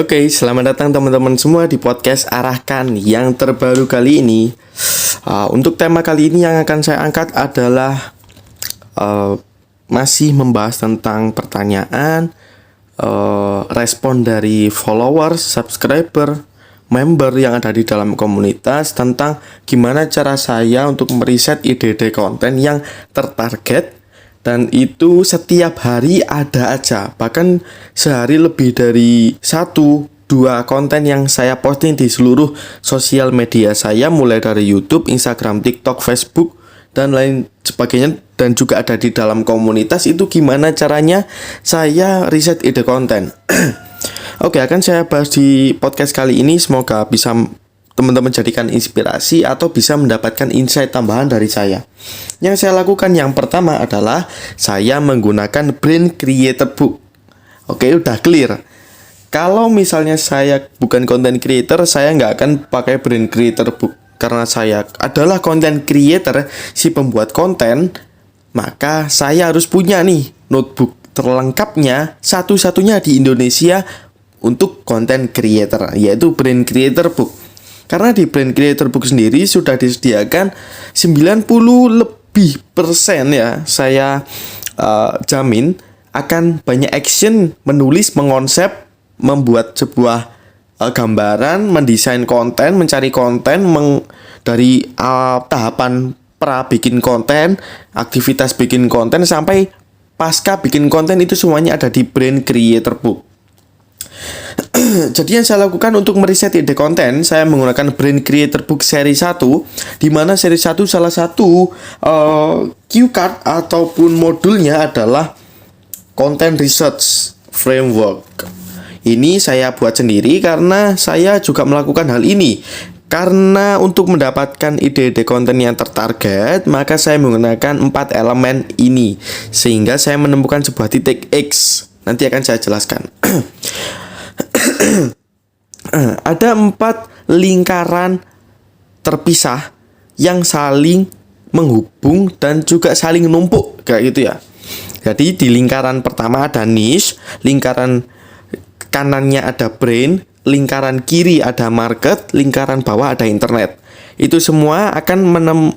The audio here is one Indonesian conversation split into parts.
Oke, selamat datang teman-teman semua di podcast Arahkan yang terbaru kali ini. Untuk tema kali ini yang akan saya angkat adalah masih membahas tentang pertanyaan, respon dari followers, subscriber, member yang ada di dalam komunitas tentang gimana cara saya untuk meriset ide-ide konten yang tertarget. Dan itu setiap hari ada aja. Bahkan sehari lebih dari 1-2 konten yang saya posting di seluruh sosial media saya, mulai dari YouTube, Instagram, TikTok, Facebook, dan lain sebagainya. Dan juga ada di dalam komunitas. Itu gimana caranya saya riset ide konten. Oke, akan saya bahas di podcast kali ini. Semoga bisa teman-teman jadikan inspirasi atau bisa mendapatkan insight tambahan dari saya. Yang saya lakukan yang pertama adalah saya menggunakan Brain Creator Book. Oke, udah clear. Kalau misalnya saya bukan content creator, saya nggak akan pakai Brain Creator Book. Karena saya adalah content creator, si pembuat konten, maka saya harus punya nih notebook terlengkapnya, satu-satunya di Indonesia untuk content creator, yaitu Brain Creator Book. Karena di Brain Creator Book sendiri sudah disediakan 90% ya, saya jamin akan banyak action menulis, mengonsep, membuat sebuah gambaran, mendesain konten, mencari konten, dari tahapan pra bikin konten, aktivitas bikin konten, sampai pasca bikin konten, itu semuanya ada di Brain Creator Book. Jadi yang saya lakukan untuk meriset ide konten, saya menggunakan Brain Creator Book seri 1, di mana seri 1 salah satu cue card ataupun modulnya adalah Content Research Framework. Ini saya buat sendiri karena saya juga melakukan hal ini. Karena untuk mendapatkan ide-ide konten yang tertarget, maka saya menggunakan 4 elemen ini, sehingga saya menemukan sebuah titik X. Nanti akan saya jelaskan. Ada 4 lingkaran terpisah yang saling menghubung dan juga saling numpuk, kayak gitu ya. Jadi di lingkaran pertama ada niche, lingkaran kanannya ada brain, lingkaran kiri ada market, lingkaran bawah ada internet. Itu semua akan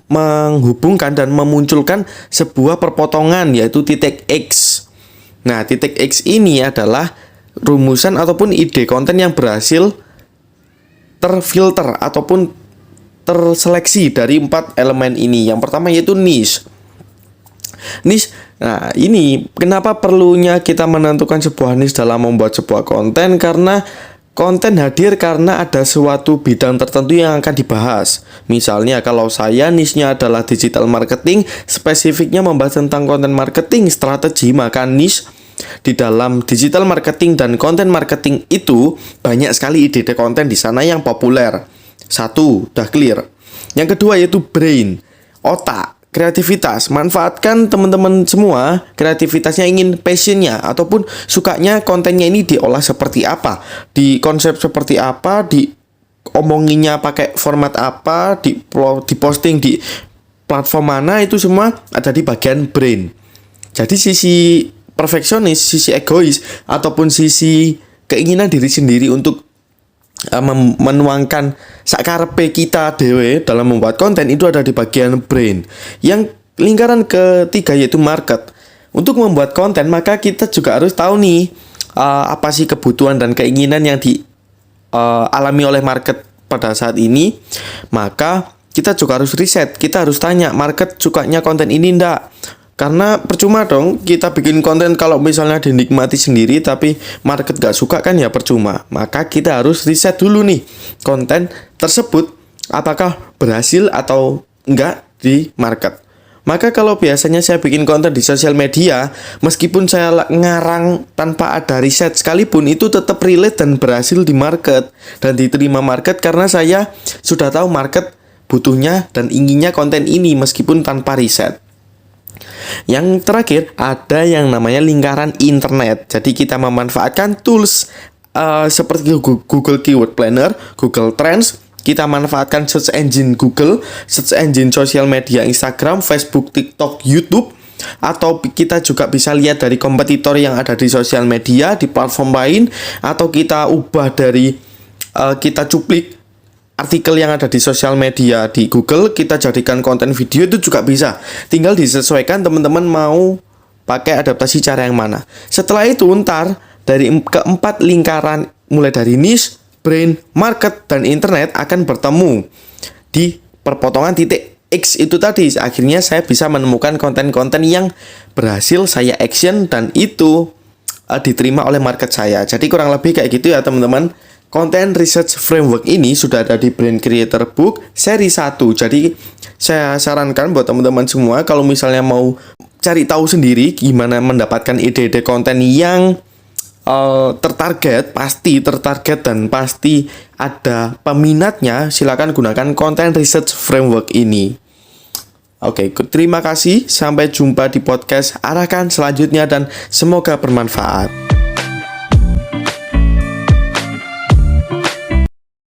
menghubungkan dan memunculkan sebuah perpotongan, yaitu titik X. Nah, titik X ini adalah rumusan ataupun ide konten yang berhasil terfilter ataupun terseleksi dari 4 elemen ini. Yang pertama yaitu niche. Nah, ini kenapa perlunya kita menentukan sebuah niche dalam membuat sebuah konten, karena konten hadir karena ada suatu bidang tertentu yang akan dibahas. Misalnya kalau saya niche-nya adalah digital marketing, spesifiknya membahas tentang konten marketing strategi, maka niche di dalam digital marketing dan content marketing itu banyak sekali ide-ide konten di sana yang populer. 1, udah clear. Yang kedua yaitu brain, otak, kreativitas. Manfaatkan teman-teman semua kreativitasnya, ingin passionnya ataupun sukanya kontennya ini diolah seperti apa, di konsep seperti apa, diomonginnya pakai format apa, di posting di platform mana, itu semua ada di bagian brain. Jadi sisi perfeksionis, sisi egois, ataupun sisi keinginan diri sendiri untuk menuangkan sakarepe kita dewe dalam membuat konten, itu ada di bagian brain. Yang lingkaran ketiga yaitu market. Untuk membuat konten, maka kita juga harus tahu nih apa sih kebutuhan dan keinginan yang dialami oleh market pada saat ini. Maka kita juga harus riset, kita harus tanya market sukanya konten ini enggak. Karena percuma dong kita bikin konten kalau misalnya dinikmati sendiri tapi market gak suka, kan ya percuma. Maka kita harus riset dulu nih konten tersebut apakah berhasil atau enggak di market. Maka kalau biasanya saya bikin konten di sosial media, meskipun saya ngarang tanpa ada riset sekalipun, itu tetap relate dan berhasil di market dan diterima market, karena saya sudah tahu market butuhnya dan inginnya konten ini meskipun tanpa riset. Yang terakhir ada yang namanya lingkaran internet. Jadi kita memanfaatkan tools seperti Google Keyword Planner, Google Trends. Kita manfaatkan search engine Google, search engine sosial media Instagram, Facebook, TikTok, YouTube. atau kita juga bisa lihat dari kompetitor yang ada di sosial media, di platform lain, atau kita ubah dari kita cuplik artikel yang ada di sosial media di Google, kita jadikan konten video, itu juga bisa. Tinggal disesuaikan teman-teman mau pakai adaptasi cara yang mana. Setelah itu ntar dari keempat lingkaran, mulai dari niche, brand, market, dan internet akan bertemu di perpotongan titik X itu tadi. Akhirnya saya bisa menemukan konten-konten yang berhasil saya action dan itu diterima oleh market saya. Jadi kurang lebih kayak gitu ya teman-teman. Content Research Framework ini sudah ada di Brain Creator Book seri 1. Jadi saya sarankan buat teman-teman semua kalau misalnya mau cari tahu sendiri gimana mendapatkan ide-ide konten yang tertarget dan pasti ada peminatnya, silakan gunakan Content Research Framework ini. Oke, terima kasih. Sampai jumpa di podcast Arahkan selanjutnya dan semoga bermanfaat.